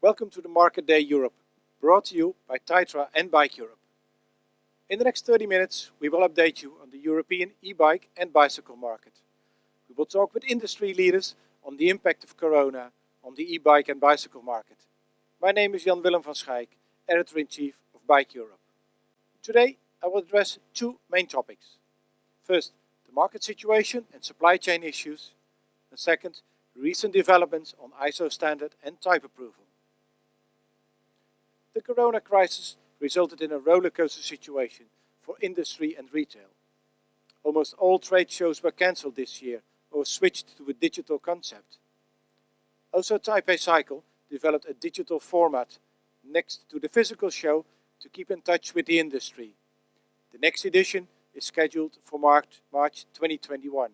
Welcome to the Market Day Europe, brought to you by Taitra and Bike Europe. In the next 30 minutes we will update you on the European e-bike and bicycle market. We will talk with industry leaders on the impact of Corona on the e-bike and bicycle market. My name is Jan-Willem van Schaik, Editor-in-Chief of Bike Europe. Today I will address two main topics. First, the market situation and supply chain issues. And second, recent developments on ISO standard and type approval. The Corona crisis resulted in a rollercoaster situation for industry and retail. Almost all trade shows were cancelled this year or switched to a digital concept. Also, Taipei Cycle developed a digital format next to the physical show to keep in touch with the industry. The next edition is scheduled for March 2021.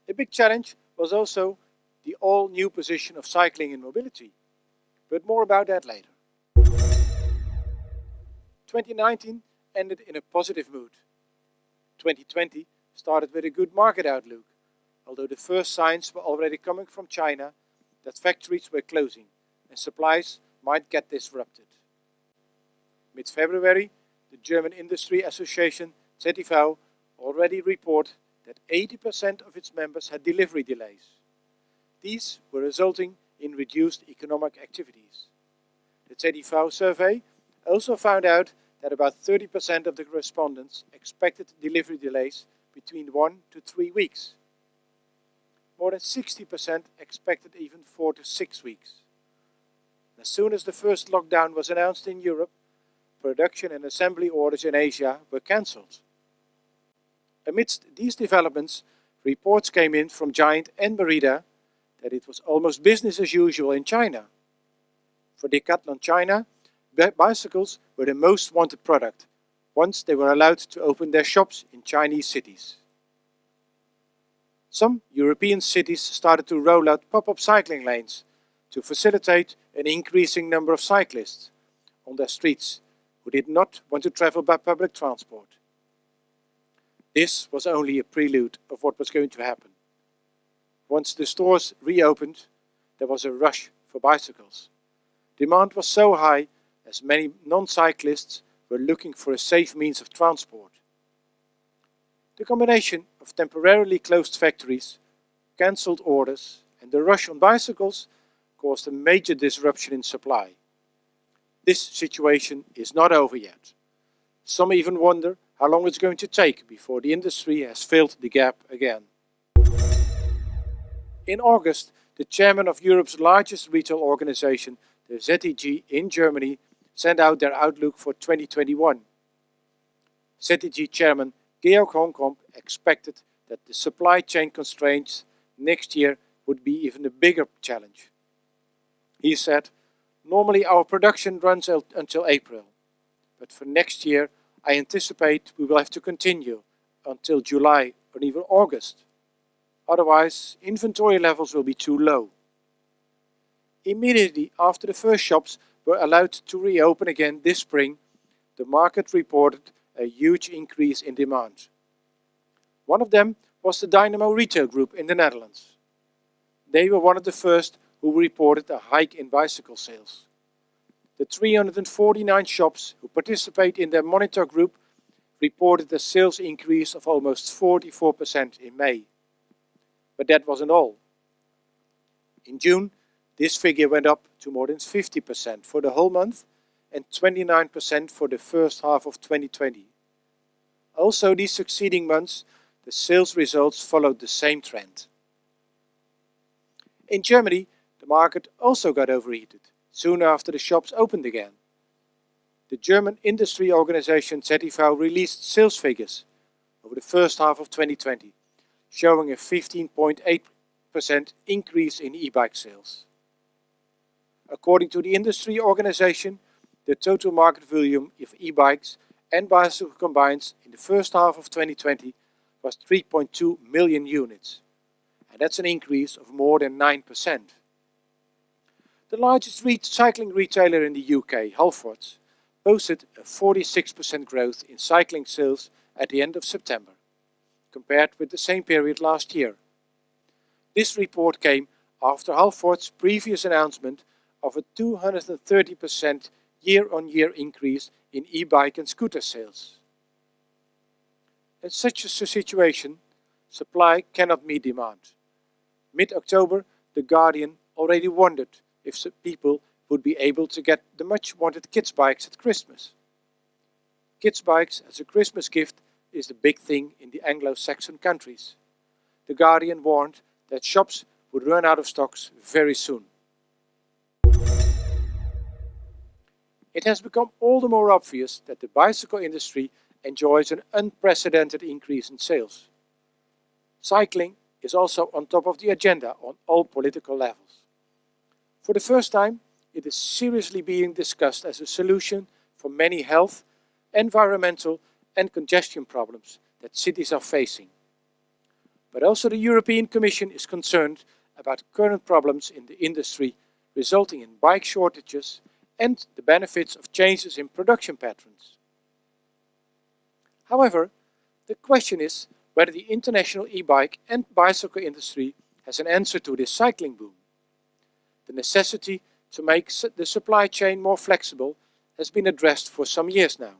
A big challenge was also the all-new position of cycling in mobility. But more about that later. 2019 ended in a positive mood. 2020 started with a good market outlook, although the first signs were already coming from China that factories were closing and supplies might get disrupted. Mid-February, the German industry association ZDV already reported that 80% of its members had delivery delays. These were resulting in reduced economic activities. The ZDV survey also found out that about 30% of the respondents expected delivery delays between 1 to 3 weeks. More than 60% expected even 4 to 6 weeks. As soon as the first lockdown was announced in Europe, production and assembly orders in Asia were cancelled. Amidst these developments, reports came in from Giant and Merida that it was almost business as usual in China. For Decathlon China, bicycles were the most wanted product once they were allowed to open their shops in Chinese cities. Some European cities started to roll out pop-up cycling lanes to facilitate an increasing number of cyclists on their streets who did not want to travel by public transport. This was only a prelude of what was going to happen. Once the stores reopened, there was a rush for bicycles. Demand was so high as many non-cyclists were looking for a safe means of transport. The combination of temporarily closed factories, cancelled orders and the rush on bicycles caused a major disruption in supply. This situation is not over yet. Some even wonder how long it's going to take before the industry has filled the gap again. In August, the chairman of Europe's largest retail organization, the ZEG in Germany, sent out their outlook for 2021. ZEG chairman Georg Honkamp expected that the supply chain constraints next year would be even a bigger challenge. He said, "Normally our production runs until April, but for next year I anticipate we will have to continue until July or even August. Otherwise, inventory levels will be too low." Immediately after the first shops were allowed to reopen again this spring, the market reported a huge increase in demand. One of them was the Dynamo Retail Group in the Netherlands. They were one of the first who reported a hike in bicycle sales. The 349 shops who participate in their monitor group reported a sales increase of almost 44% in May. But that wasn't all. In June, this figure went up to more than 50% for the whole month and 29% for the first half of 2020. Also, these succeeding months, the sales results followed the same trend. In Germany, the market also got overheated soon after the shops opened again. The German industry organization ZDV released sales figures over the first half of 2020, showing a 15.8% increase in e-bike sales. According to the industry organization, the total market volume of e-bikes and bicycles combined in the first half of 2020 was 3.2 million units, and that's an increase of more than 9%. The largest cycling retailer in the UK, Halfords, posted a 46% growth in cycling sales at the end of September, compared with the same period last year. This report came after Halfords' previous announcement of a 230% year-on-year increase in e-bike and scooter sales. In such a situation, supply cannot meet demand. Mid-October, The Guardian already wondered if people would be able to get the much-wanted kids' bikes at Christmas. Kids' bikes as a Christmas gift is the big thing in the Anglo-Saxon countries. The Guardian warned that shops would run out of stocks very soon. It has become all the more obvious that the bicycle industry enjoys an unprecedented increase in sales. Cycling is also on top of the agenda on all political levels. For the first time, it is seriously being discussed as a solution for many health, environmental and congestion problems that cities are facing. But also the European Commission is concerned about current problems in the industry resulting in bike shortages and the benefits of changes in production patterns. However, the question is whether the international e-bike and bicycle industry has an answer to this cycling boom. The necessity to make the supply chain more flexible has been addressed for some years now.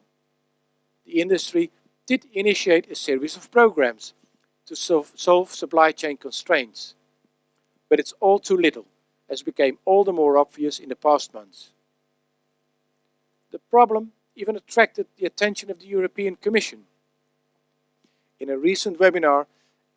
The industry did initiate a series of programs to solve supply chain constraints. But it's all too little, as became all the more obvious in the past months. The problem even attracted the attention of the European Commission. In a recent webinar,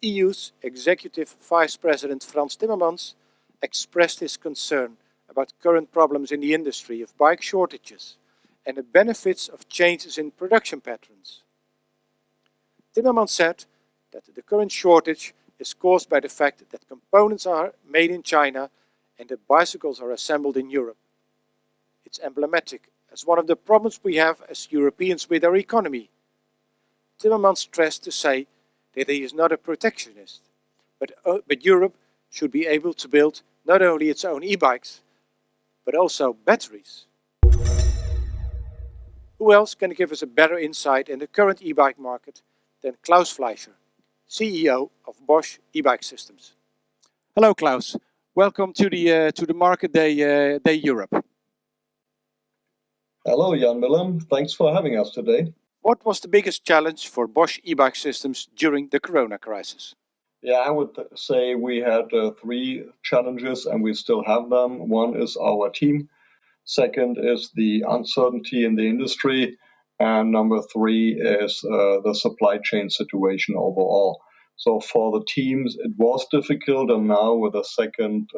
EU's Executive Vice President Frans Timmermans expressed his concern about current problems in the industry of bike shortages and the benefits of changes in production patterns. Timmermans said that the current shortage is caused by the fact that components are made in China and that bicycles are assembled in Europe. It's emblematic as one of the problems we have as Europeans with our economy. Timmermans stressed to say that he is not a protectionist, but Europe should be able to build not only its own e-bikes, but also batteries. Who else can give us a better insight in the current e-bike market than Klaus Fleischer, CEO of Bosch e-bike systems? Hello Klaus, welcome to the Market Day Europe. Hello Jan Willem, thanks for having us today. What was the biggest challenge for Bosch e-bike systems during the Corona crisis? Yeah, I would say we had three challenges and we still have them. One is our team. Second is the uncertainty in the industry. And number three is the supply chain situation overall. So for the teams, it was difficult. And now with the second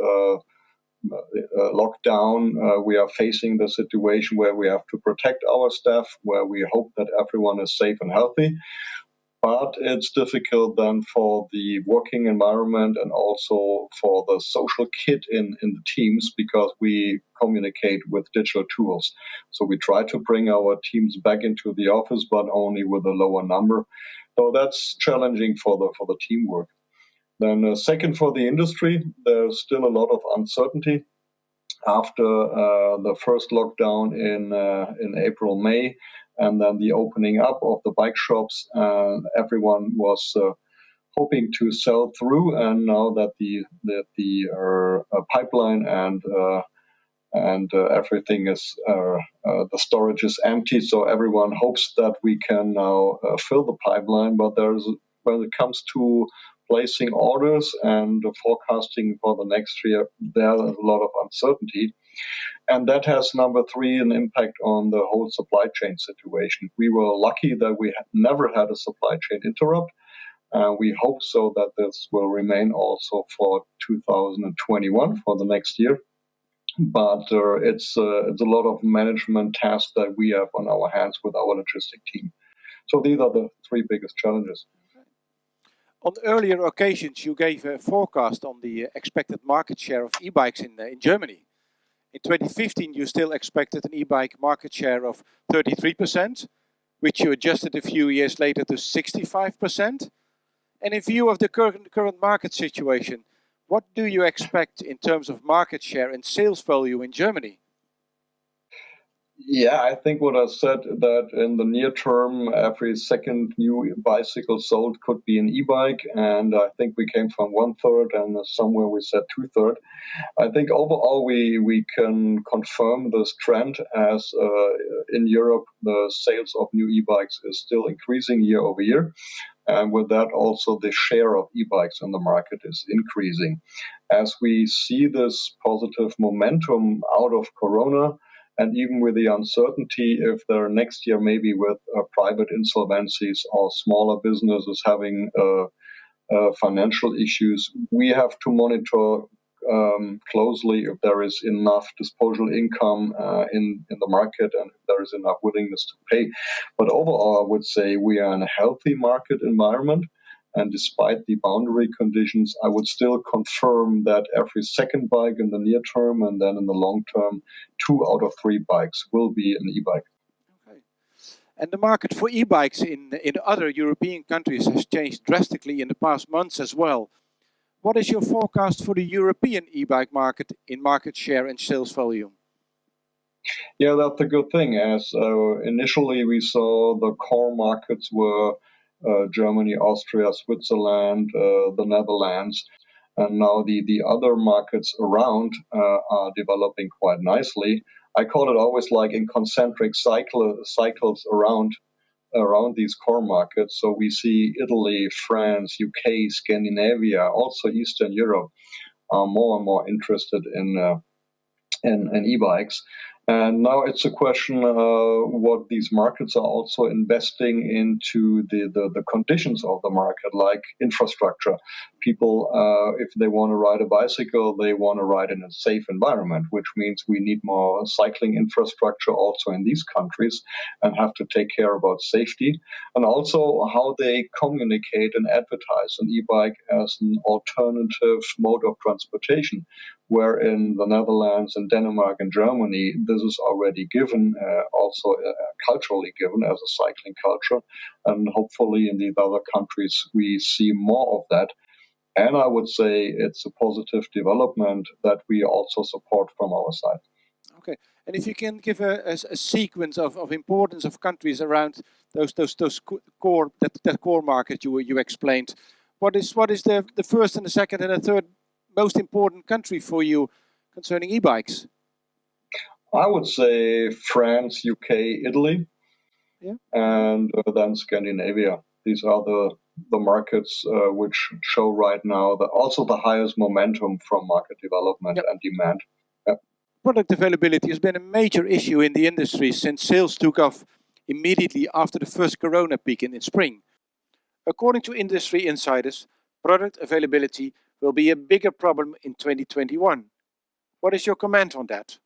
lockdown, we are facing the situation where we have to protect our staff, where we hope that everyone is safe and healthy. But it's difficult then for the working environment and also for the social kit in the teams because we communicate with digital tools. So we try to bring our teams back into the office, but only with a lower number. So that's challenging for the teamwork. Then second, for the industry, there's still a lot of uncertainty. After the first lockdown in April, May, and then the opening up of the bike shops, everyone was hoping to sell through. And now that the pipeline and everything is the storage is empty, so everyone hopes that we can now fill the pipeline. But when it comes to placing orders and forecasting for the next year, there's a lot of uncertainty. And that has, number three, an impact on the whole supply chain situation. We were lucky that we never had a supply chain interrupt. We hope so that this will remain also for 2021, for the next year. But it's a lot of management tasks that we have on our hands with our logistic team. So these are the three biggest challenges. On earlier occasions, you gave a forecast on the expected market share of e-bikes in Germany. In 2015, you still expected an e-bike market share of 33%, which you adjusted a few years later to 65%. And in view of the current market situation, what do you expect in terms of market share and sales volume in Germany? Yeah, I think what I said that in the near term, every second new bicycle sold could be an e-bike, and I think we came from 1/3, and somewhere we said 2/3. I think overall we can confirm this trend as in Europe the sales of new e-bikes is still increasing year over year, and with that also the share of e-bikes in the market is increasing. As we see this positive momentum out of Corona, and even with the uncertainty if there next year maybe with private insolvencies or smaller businesses having financial issues, we have to monitor closely if there is enough disposable income in the market and if there is enough willingness to pay. But overall, I would say we are in a healthy market environment. And despite the boundary conditions, I would still confirm that every second bike in the near term and then in the long term, 2 out of 3 bikes will be an e-bike. Okay. And the market for e-bikes in other European countries has changed drastically in the past months as well. What is your forecast for the European e-bike market in market share and sales volume? Yeah, that's a good thing. As initially we saw the core markets were Germany, Austria, Switzerland, the Netherlands, and now the other markets around are developing quite nicely. I call it always like in concentric cycles around these core markets. So we see Italy, France, UK, Scandinavia, also Eastern Europe are more and more interested in e-bikes. And now it's a question what these markets are also investing into the conditions of the market, like infrastructure. People, if they want to ride a bicycle, they want to ride in a safe environment, which means we need more cycling infrastructure also in these countries and have to take care about safety. And also how they communicate and advertise an e-bike as an alternative mode of transportation, where in the Netherlands and Denmark and Germany, this is already given, also culturally given as a cycling culture. And hopefully in the other countries, we see more of that. And I would say it's a positive development that we also support from our side. Okay, and if you can give a sequence of importance of countries around those core that core market you explained, what is the first and the second and the third most important country for you concerning e-bikes? I would say France, UK, Italy, yeah, and then Scandinavia. These are the markets which show right now also the highest momentum from market development yep. and demand. Product availability has been a major issue in the industry since sales took off immediately after the first Corona peak in spring. According to industry insiders, product availability will be a bigger problem in 2021. What is your comment on that?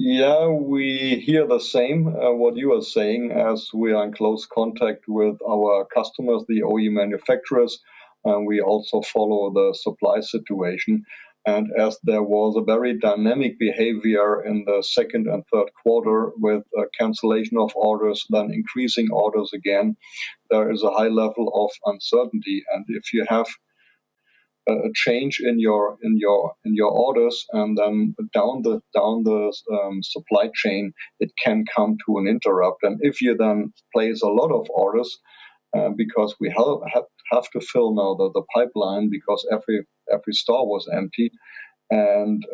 Yeah, we hear the same, what you are saying, as we are in close contact with our customers, the OE manufacturers, and we also follow the supply situation. And as there was a very dynamic behavior in the second and third quarter with cancellation of orders, then increasing orders again, there is a high level of uncertainty. And if you have a change in your orders and then down the supply chain, it can come to an interrupt. And if you then place a lot of orders, because we have to fill now the pipeline because every store was empty and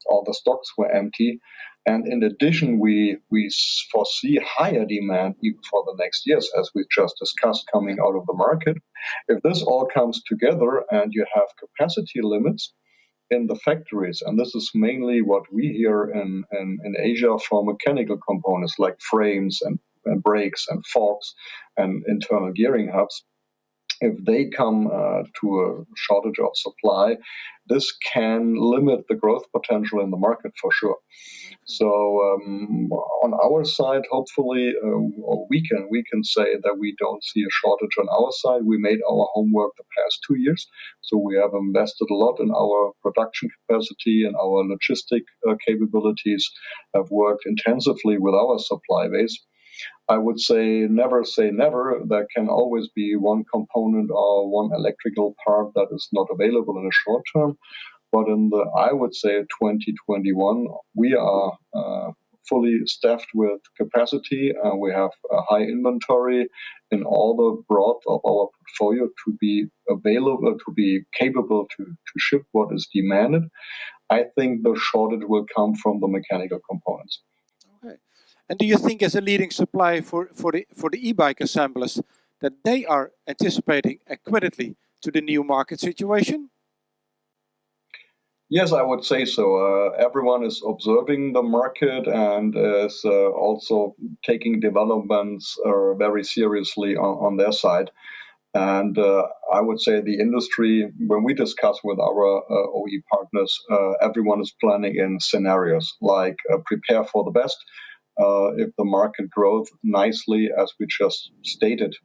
all the stocks were empty. And in addition, we foresee higher demand even for the next years, as we just discussed, coming out of the market. If this all comes together and you have capacity limits in the factories, and this is mainly what we hear in Asia for mechanical components like frames and brakes and forks and internal gearing hubs, if they come to a shortage of supply, this can limit the growth potential in the market for sure. So on our side, hopefully, we can say that we don't see a shortage on our side. We made our homework the past 2 years, so we have invested a lot in our production capacity and our logistic capabilities. Have worked intensively with our supply base. I would say never. There can always be one component or one electrical part that is not available in the short term. But I would say 2021, we are fully staffed with capacity. We have a high inventory in all the breadth of our portfolio to be available, to be capable to ship what is demanded. I think the shortage will come from the mechanical components. Okay. And do you think, as a leading supplier for the e-bike assemblers, that they are anticipating adequately to the new market situation? Yes, I would say so. Everyone is observing the market and is also taking developments very seriously on their side. And I would say the industry, when we discuss with our OE partners, everyone is planning in scenarios like prepare for the best. If the market grows nicely, as we just stated,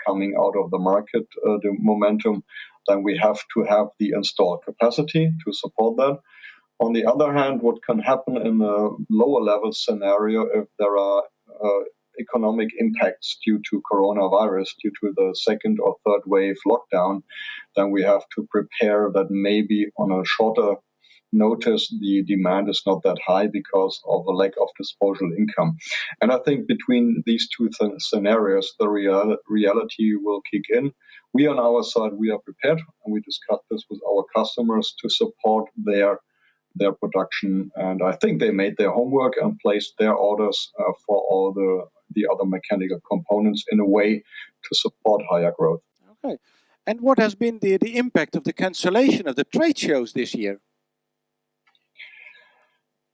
coming out of the market, the momentum, then we have to have the installed capacity to support that. On the other hand, what can happen in a lower level scenario if there are economic impacts due to coronavirus, due to the second or third wave lockdown, then we have to prepare that maybe on a shorter notice the demand is not that high because of a lack of disposable income. And I think between these two scenarios, the reality will kick in. We on our side, we are prepared, and we discussed this with our customers to support their production. And I think they made their homework and placed their orders for all the other mechanical components in a way to support higher growth. Okay. And what has been the impact of the cancellation of the trade shows this year?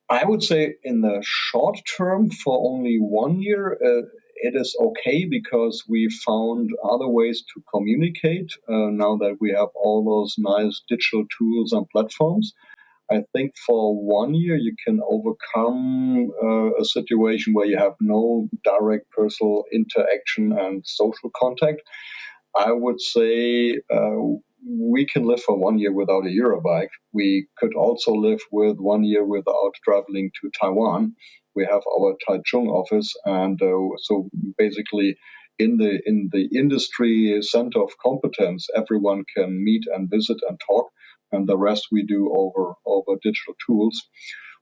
I would say in the short term, for only 1 year, it is okay because we found other ways to communicate now that we have all those nice digital tools and platforms. I think for 1 year you can overcome a situation where you have no direct personal interaction and social contact. I would say we can live for 1 year without a Eurobike. We could also live with 1 year without traveling to Taiwan. We have our Taichung office, and so basically in the industry center of competence, everyone can meet and visit and talk, and the rest we do over digital tools.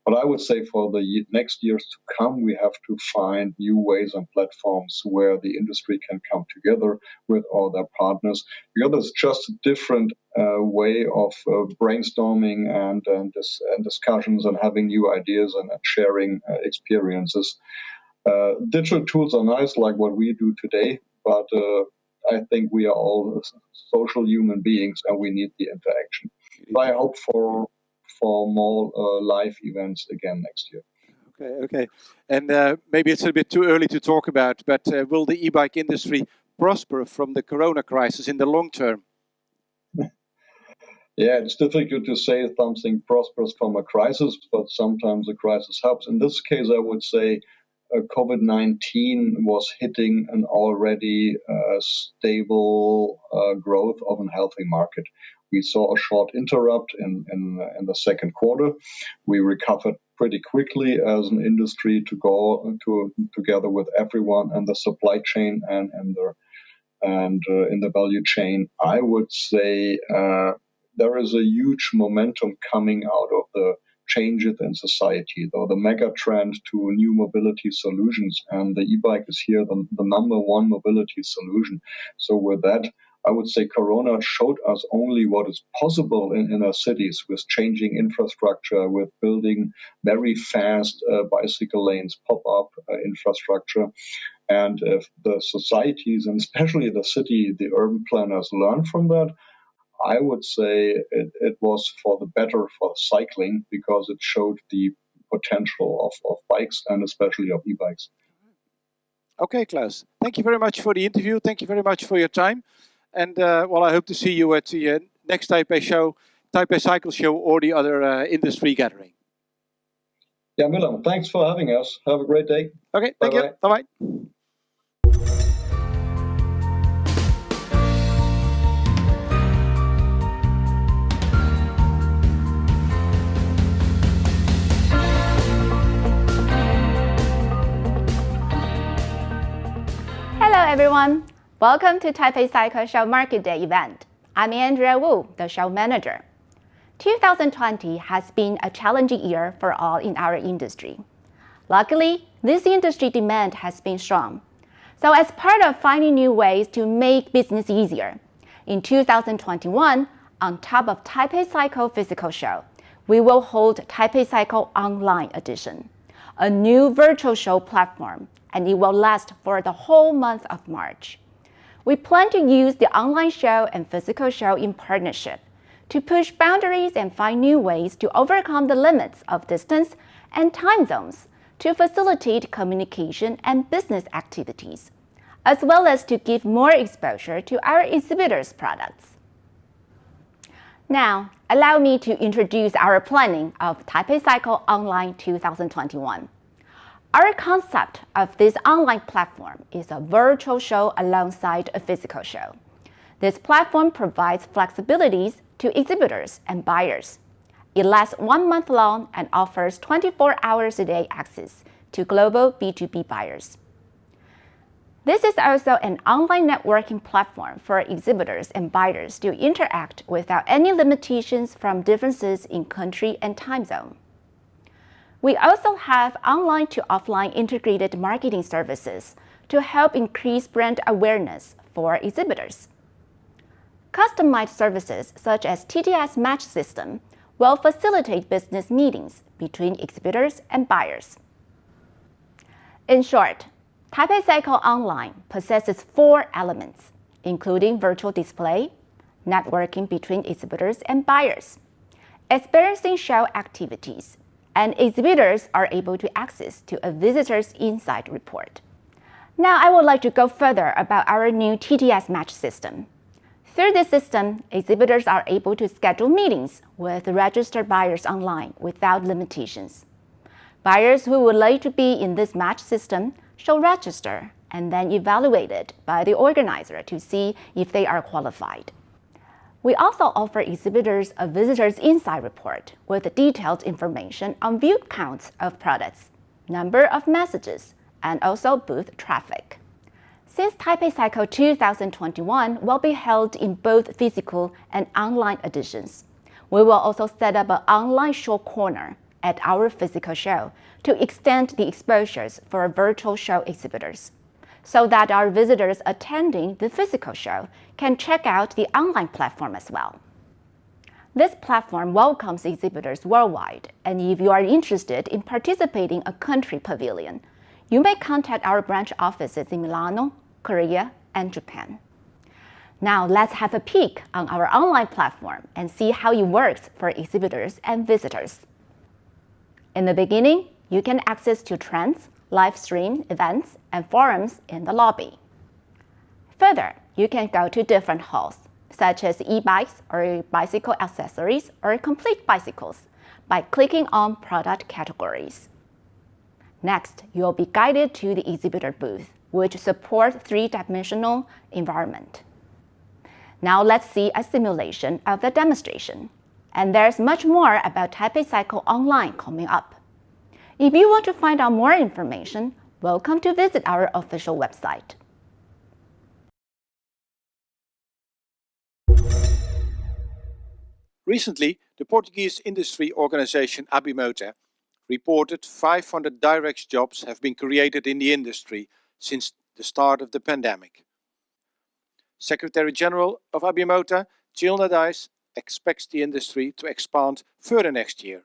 But I would say for the next years to come, we have to find new ways and platforms where the industry can come together with all their partners. Because it's just a different way of brainstorming and discussions and having new ideas and sharing experiences. Digital tools are nice, like what we do today, but I think we are all social human beings and we need the interaction. So I hope for more live events again next year. Okay. And maybe it's a bit too early to talk about, but will the e-bike industry prosper from the corona crisis in the long term? Yeah, it's difficult to say something prospers from a crisis, but sometimes a crisis helps. In this case, I would say COVID-19 was hitting an already stable growth of a healthy market. We saw a short interrupt in the second quarter. We recovered pretty quickly as an industry to go together with everyone and the supply chain and in the value chain. I would say there is a huge momentum coming out of the changes in society, though the mega trend to new mobility solutions, and the e-bike is here the number one mobility solution. So with that, I would say Corona showed us only what is possible in our cities with changing infrastructure, with building very fast bicycle lanes, pop-up infrastructure. And if the societies, and especially the city, the urban planners learn from that, I would say it was for the better for cycling because it showed the potential of bikes and especially of e-bikes. Okay, Klaus. Thank you very much for the interview. Thank you very much for your time. And well, I hope to see you at the next Taipei Cycle show or the other industry gathering. Yeah, Milan, thanks for having us. Have a great day. Okay, thank you. Bye-bye. Hello everyone, welcome to Taipei Cycle Show Market Day event. I'm Andrea Wu, the show manager. 2020 has been a challenging year for all in our industry. Luckily, this industry demand has been strong. So as part of finding new ways to make business easier, in 2021, on top of Taipei Cycle physical show, we will hold Taipei Cycle Online Edition, a new virtual show platform, and it will last for the whole month of March. We plan to use the online show and physical show in partnership to push boundaries and find new ways to overcome the limits of distance and time zones to facilitate communication and business activities, as well as to give more exposure to our exhibitors' products. Now, allow me to introduce our planning of Taipei Cycle Online 2021. Our concept of this online platform is a virtual show alongside a physical show. This platform provides flexibilities to exhibitors and buyers. It lasts 1 month long and offers 24 hours a day access to global B2B buyers. This is also an online networking platform for exhibitors and buyers to interact without any limitations from differences in country and time zone. We also have online to offline integrated marketing services to help increase brand awareness for exhibitors. Customized services such as TTS match system will facilitate business meetings between exhibitors and buyers. In short, Taipei Cycle Online possesses 4 elements, including virtual display, networking between exhibitors and buyers, experiencing show activities, and exhibitors are able to access to a visitor's insight report. Now I would like to go further about our new TTS match system. Through this system, exhibitors are able to schedule meetings with registered buyers online without limitations. Buyers who would like to be in this match system shall register and then evaluated by the organizer to see if they are qualified. We also offer exhibitors a visitor's insight report with detailed information on view counts of products, number of messages, and also booth traffic. Since Taipei Cycle 2021 will be held in both physical and online editions, we will also set up an online show corner at our physical show to extend the exposures for virtual show exhibitors, so that our visitors attending the physical show can check out the online platform as well. This platform welcomes exhibitors worldwide, and if you are interested in participating in a country pavilion, you may contact our branch offices in Milano, Korea, and Japan. Now let's have a peek on our online platform and see how it works for exhibitors and visitors. In the beginning, you can access to trends, live stream events, and forums in the lobby. Further, you can go to different halls, such as e-bikes or bicycle accessories or complete bicycles, by clicking on product categories. Next, you'll be guided to the exhibitor booth, which supports 3-dimensional environment. Now let's see a simulation of the demonstration. And there's much more about Taipei Cycle Online coming up. If you want to find out more information, welcome to visit our official website. Recently, the Portuguese industry organization Abimota reported 500 direct jobs have been created in the industry since the start of the pandemic. Secretary General of Abimota, Jill Nadais, expects the industry to expand further next year.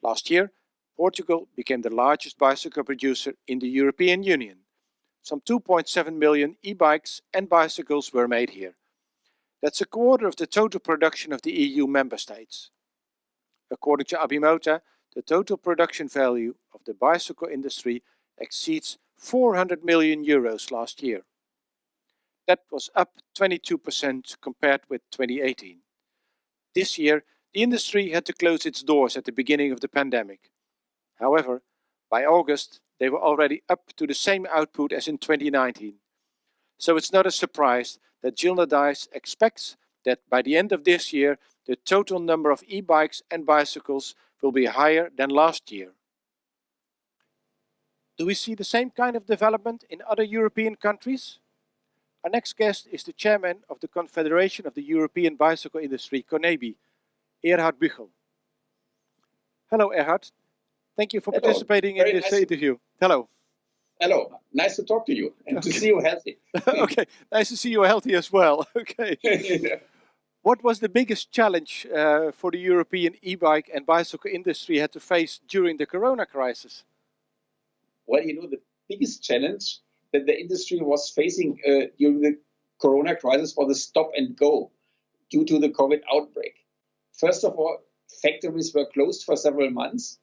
Last year, Portugal became the largest bicycle producer in the European Union. Some 2.7 million e-bikes and bicycles were made here. That's a quarter of the total production of the EU member states. According to Abimota, the total production value of the bicycle industry exceeds 400 million euros last year. That was up 22% compared with 2018. This year, the industry had to close its doors at the beginning of the pandemic. However, by August, they were already up to the same output as in 2019. So it's not a surprise that Jill Nadais expects that by the end of this year, the total number of e-bikes and bicycles will be higher than last year. Do we see the same kind of development in other European countries? Our next guest is the chairman of the Confederation of the European Bicycle Industry, CONEBI, Erhard Büchel. Hello, Erhard. Thank you for Hello. participating in Very this nice. interview. Hello. Hello, nice to talk to you and to see you healthy. Okay, nice to see you healthy as well. Okay. What was the biggest challenge for the European e-bike and bicycle industry had to face during the Corona crisis? Well, the biggest challenge that the industry was facing during the Corona crisis was the stop and go due to the COVID outbreak. First of all, factories were closed for several months,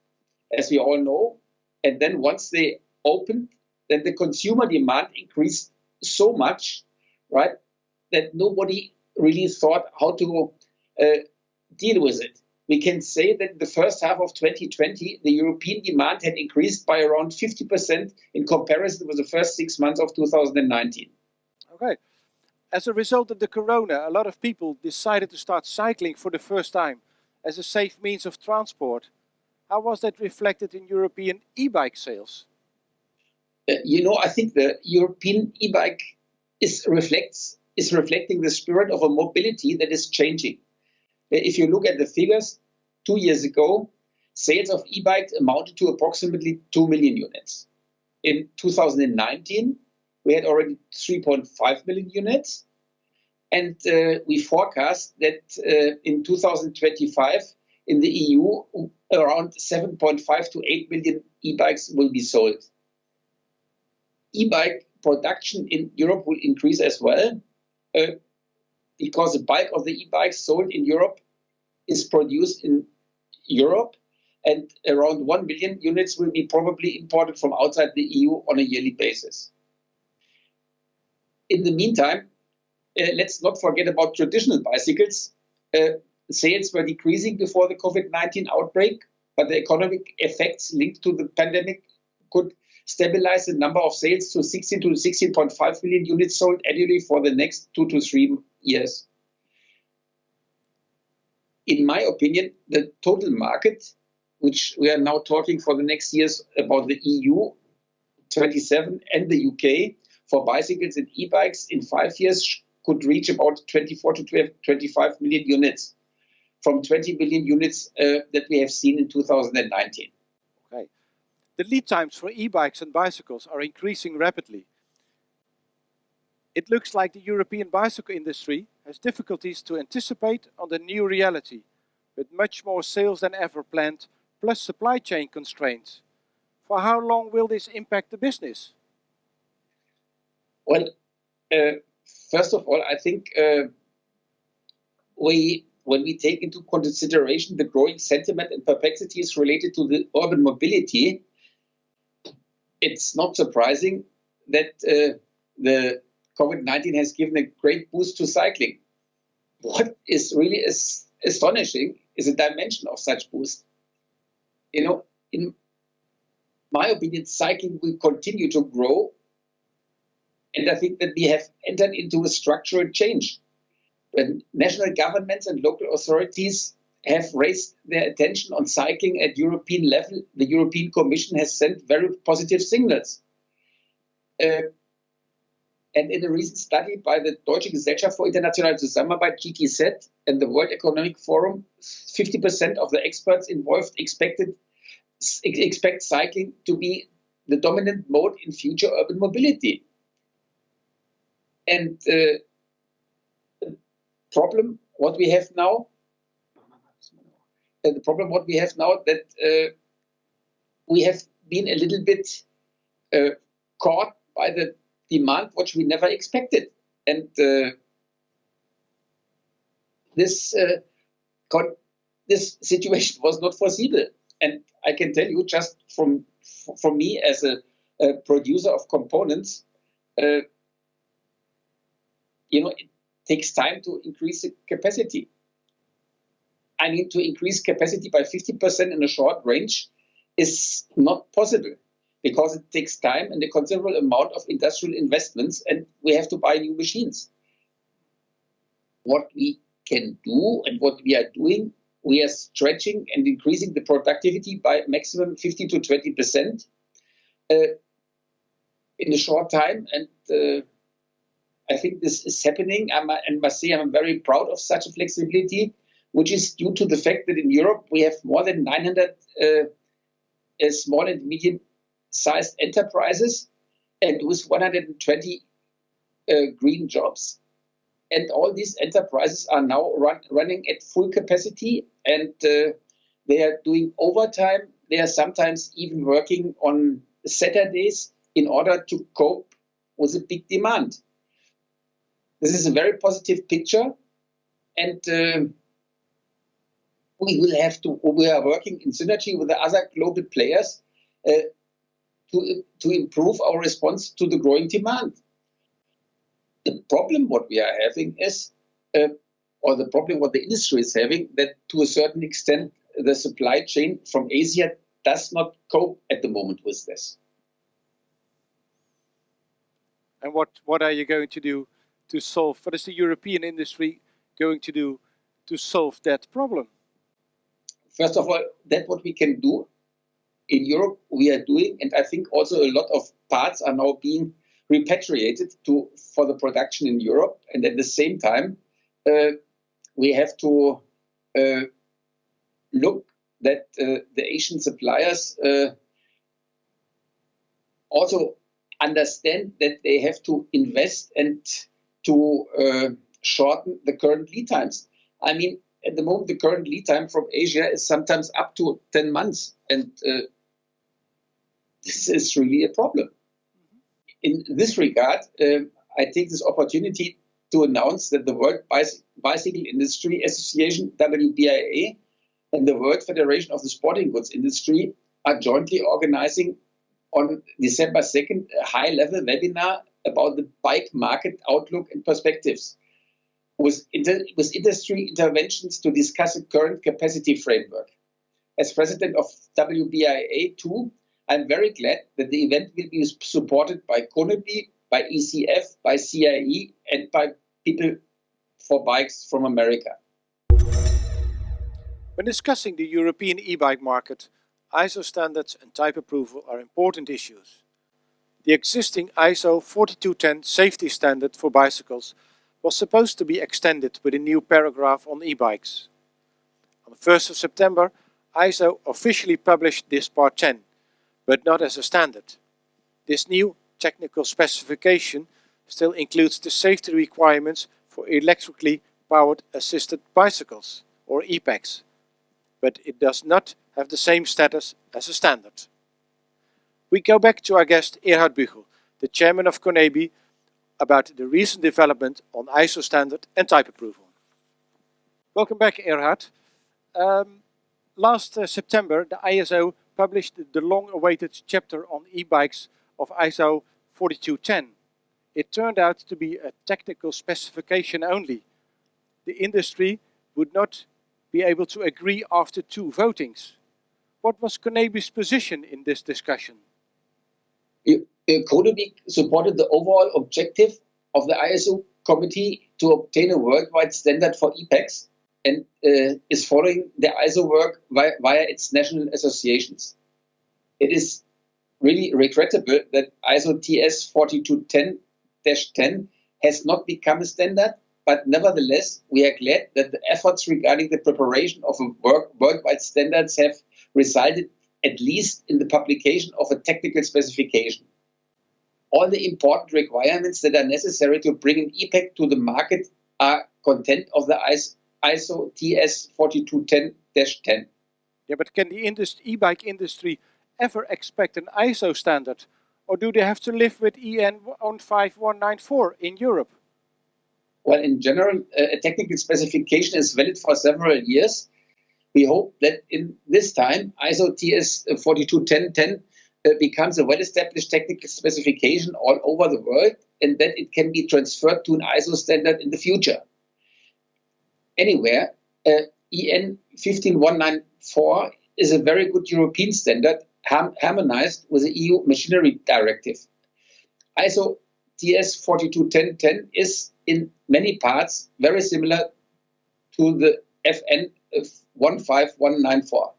as we all know. And then once they opened, then the consumer demand increased so much, right, that nobody really thought how to deal with it. We can say that the first half of 2020, the European demand had increased by around 50% in comparison with the first 6 months of 2019. Okay. As a result of the Corona, a lot of people decided to start cycling for the first time as a safe means of transport. How was that reflected in European e-bike sales? I think the European e-bike is reflecting the spirit of a mobility that is changing. If you look at the figures, 2 years ago, sales of e-bikes amounted to approximately 2 million units. In 2019, we had already 3.5 million units. And we forecast that in 2025, in the EU, around 7.5 to 8 million e-bikes will be sold. E-bike production in Europe will increase as well, because the bulk of the e-bikes sold in Europe is produced in Europe, and around 1 million units will be probably imported from outside the EU on a yearly basis. In the meantime, let's not forget about traditional bicycles. Sales were decreasing before the COVID-19 outbreak, but the economic effects linked to the pandemic could stabilize the number of sales to 16 to 16.5 million units sold annually for the next 2 to 3 years. In my opinion, the total market, which we are now talking for the next years about the EU 27 and the UK for bicycles and e-bikes in 5 years could reach about 24 to 25 million units from 20 million units that we have seen in 2019. Okay. The lead times for e-bikes and bicycles are increasing rapidly. It looks like the European bicycle industry has difficulties to anticipate on the new reality, with much more sales than ever planned, plus supply chain constraints. For how long will this impact the business? Well, first of all, I think when we take into consideration the growing sentiment and perplexities related to the urban mobility, it's not surprising that the COVID-19 has given a great boost to cycling. What is really astonishing is the dimension of such boost. In my opinion, cycling will continue to grow. And I think that we have entered into a structural change. When national governments and local authorities have raised their attention on cycling at European level, the European Commission has sent very positive signals. And in a recent study by the Deutsche Gesellschaft für internationale Zusammenarbeit, GTZ, and the World Economic Forum, 50% of the experts involved expect cycling to be the dominant mode in future urban mobility. And the problem what we have now that we have been a little bit caught by the demand which we never expected, and this situation was not foreseeable. And I can tell you, just from me as a producer of components, it takes time to increase the capacity. I mean, to increase capacity by 50% in a short range is not possible, because it takes time and a considerable amount of industrial investments, and we have to buy new machines. What we can do and what we are doing, we are stretching and increasing the productivity by maximum 50 to 20% in a short time. And I think this is happening. I must say I'm very proud of such a flexibility, which is due to the fact that in Europe we have more than 900 small and medium-sized enterprises, and with 120 green jobs. And all these enterprises are now running at full capacity, and they are doing overtime. They are sometimes even working on Saturdays in order to cope with the big demand. This is a very positive picture, and we are working in synergy with the other global players to improve our response to the growing demand. The problem what we are having is, or the problem what the industry is having, that to a certain extent the supply chain from Asia does not cope at the moment with this. And what are you going to do to solve, what is the European industry going to do to solve that problem? First of all, that's what we can do. In Europe, we are doing, and I think also a lot of parts are now being repatriated for the production in Europe. And at the same time, we have to look that the Asian suppliers also understand that they have to invest and to shorten the current lead times. I mean, at the moment, the current lead time from Asia is sometimes up to 10 months. And this is really a problem. In this regard, I take this opportunity to announce that the World Bicycle Industry Association, WBIA, and the World Federation of the Sporting Goods Industry are jointly organizing on December 2nd a high-level webinar about the bike market outlook and perspectives, with industry interventions to discuss the current capacity framework. As president of WBIA too, I'm very glad that the event will be supported by Konobi, by ECF, by CIE, and by People for Bikes from America. When discussing the European e-bike market, ISO standards and type approval are important issues. The existing ISO 4210 safety standard for bicycles was supposed to be extended with a new paragraph on e-bikes. On the 1st of September, ISO officially published this Part 10, but not as a standard. This new technical specification still includes the safety requirements for electrically powered assisted bicycles, or EBikes, but it does not have the same status as a standard. We go back to our guest Erhard Büchel, the chairman of Konobi, about the recent development on ISO standard and type approval. Welcome back, Erhard. Last September, the ISO published the long-awaited chapter on e-bikes of ISO 4210. It turned out to be a technical specification only. The industry would not be able to agree after 2 votings. What was Konobi's position in this discussion? Konobi supported the overall objective of the ISO committee to obtain a worldwide standard for e-bikes and is following the ISO work via its national associations. It is really regrettable that ISO TS 4210-10 has not become a standard, but nevertheless, we are glad that the efforts regarding the preparation of a worldwide standards have resulted at least in the publication of a technical specification. All the important requirements that are necessary to bring an e-bike to the market are content of the ISO TS 4210-10. Yeah, but can the e-bike industry ever expect an ISO standard, or do they have to live with EN 15194 in Europe? Well, in general, a technical specification is valid for several years. We hope that in this time, ISO TS 4210-10 becomes a well-established technical specification all over the world, and that it can be transferred to an ISO standard in the future. Anywhere, EN 15194 is a very good European standard, harmonized with the EU Machinery Directive. ISO TS 4210-10 is in many parts very similar to the FN 15194.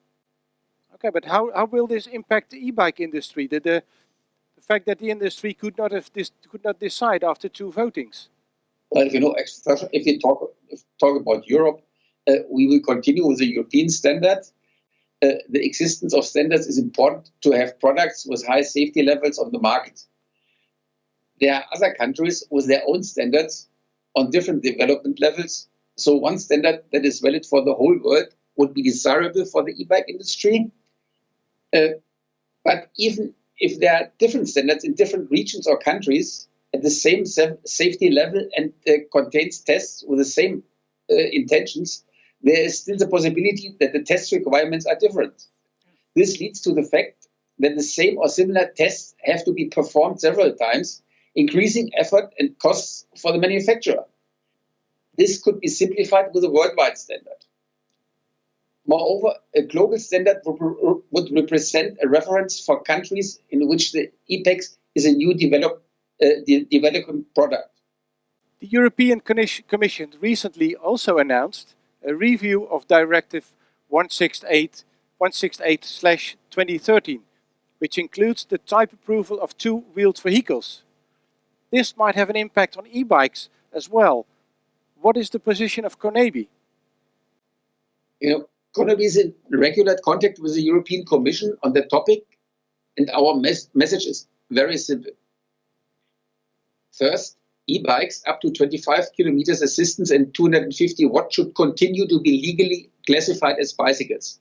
Okay, but how will this impact the e-bike industry? The fact that the industry could not decide after 2 votings. Well, if you talk about Europe, we will continue with the European standard. the existence of standards is important to have products with high safety levels on the market. There are other countries with their own standards on different development levels. So one standard that is valid for the whole world would be desirable for the e-bike industry. But even if there are different standards in different regions or countries at the same safety level and contains tests with the same intentions, there is still the possibility that the test requirements are different. This leads to the fact that the same or similar tests have to be performed several times, increasing effort and costs for the manufacturer. This could be simplified with a worldwide standard. Moreover, a global standard would represent a reference for countries in which the e-bike is a new developing product. The European Commission recently also announced a review of Directive 168/2013, which includes the type approval of two-wheeled vehicles. This might have an impact on e-bikes as well. What is the position of CONEBI? CONEBI is in regular contact with the European Commission on the topic, and our message is very simple. First, e-bikes up to 25 kilometers assistance and 250 watts should continue to be legally classified as bicycles.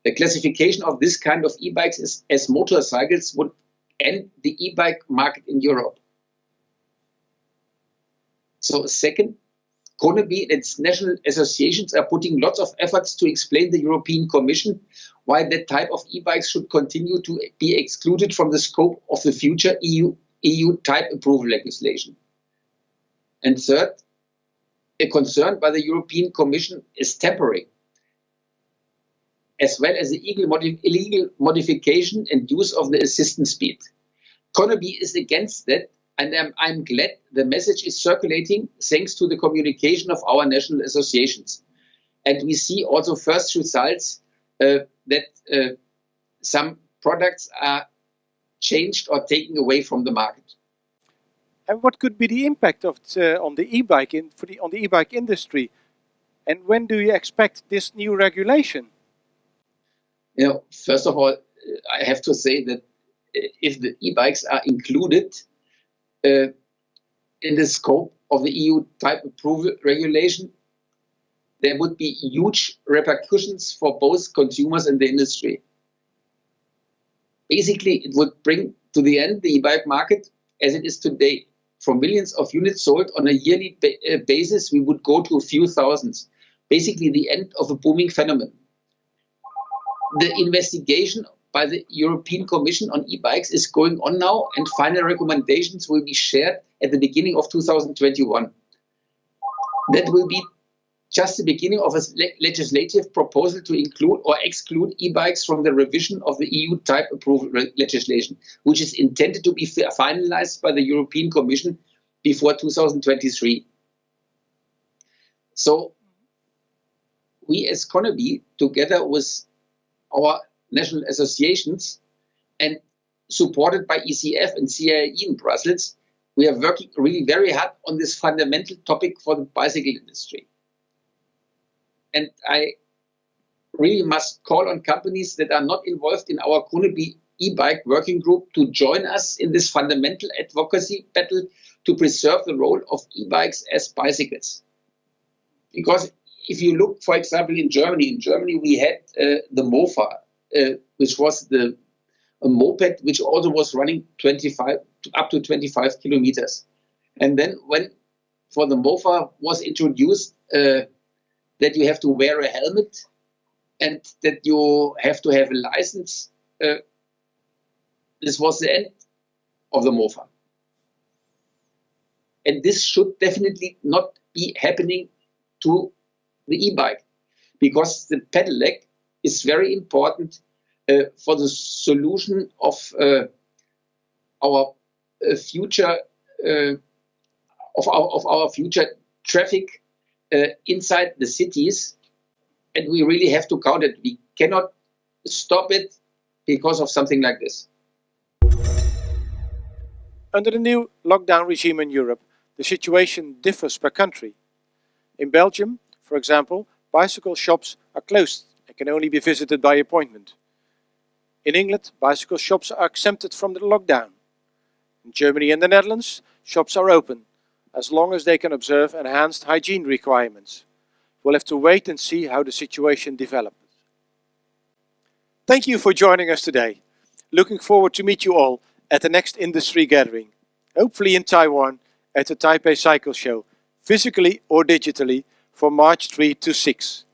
The classification of this kind of e-bikes as motorcycles would end the e-bike market in Europe. So second, CONEBI and its national associations are putting lots of efforts to explain the European Commission why that type of e-bikes should continue to be excluded from the scope of the future EU type approval legislation. And third, a concern by the European Commission is temporary, as well as the illegal modification and use of the assistance speed. CONEBI is against that, and I'm glad the message is circulating thanks to the communication of our national associations. And we see also first results that some products are changed or taken away from the market. And what could be the impact of on the e-bike on the e-bike industry? And when do you expect this new regulation? First of all, I have to say that if the e-bikes are included in the scope of the EU type approval regulation, there would be huge repercussions for both consumers and the industry. Basically, it would bring to the end the e-bike market as it is today. From millions of units sold on a yearly basis, we would go to a few thousands. Basically, the end of a booming phenomenon. The investigation by the European Commission on e-bikes is going on now, and final recommendations will be shared at the beginning of 2021. That will be just the beginning of a legislative proposal to include or exclude e-bikes from the revision of the EU type approval legislation, which is intended to be finalized by the European Commission before 2023. So we as CONEBI, together with our national associations and supported by ECF and CIE in Brussels, we are working really very hard on this fundamental topic for the bicycle industry. And I really must call on companies that are not involved in our CONEBI e-bike working group to join us in this fundamental advocacy battle to preserve the role of e-bikes as bicycles. Because if you look, for example, in Germany we had the Mofa, which was a moped which also was running up to 25 kilometers. And then when for the Mofa was introduced that you have to wear a helmet and that you have to have a license, this was the end of the Mofa. And this should definitely not be happening to the e-bike, because the pedelec is very important for the solution of our future our future traffic inside the cities, and we really have to count it. We cannot stop it because of something like this. Under the new lockdown regime in Europe, the situation differs per country. In Belgium, for example, bicycle shops are closed and can only be visited by appointment. In England, bicycle shops are exempted from the lockdown. In Germany and the Netherlands, shops are open, as long as they can observe enhanced hygiene requirements. We'll have to wait and see how the situation develops. Thank you for joining us today. Looking forward to meet you all at the next industry gathering, hopefully in Taiwan at the Taipei Cycle Show, physically or digitally, from March 3 to 6.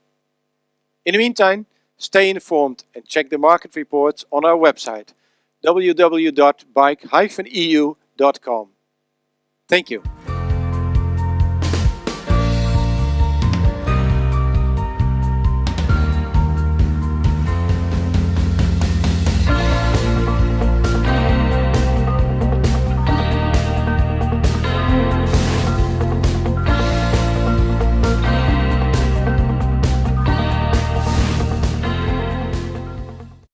In the meantime, stay informed and check the market reports on our website www.bike-eu.com. Thank you.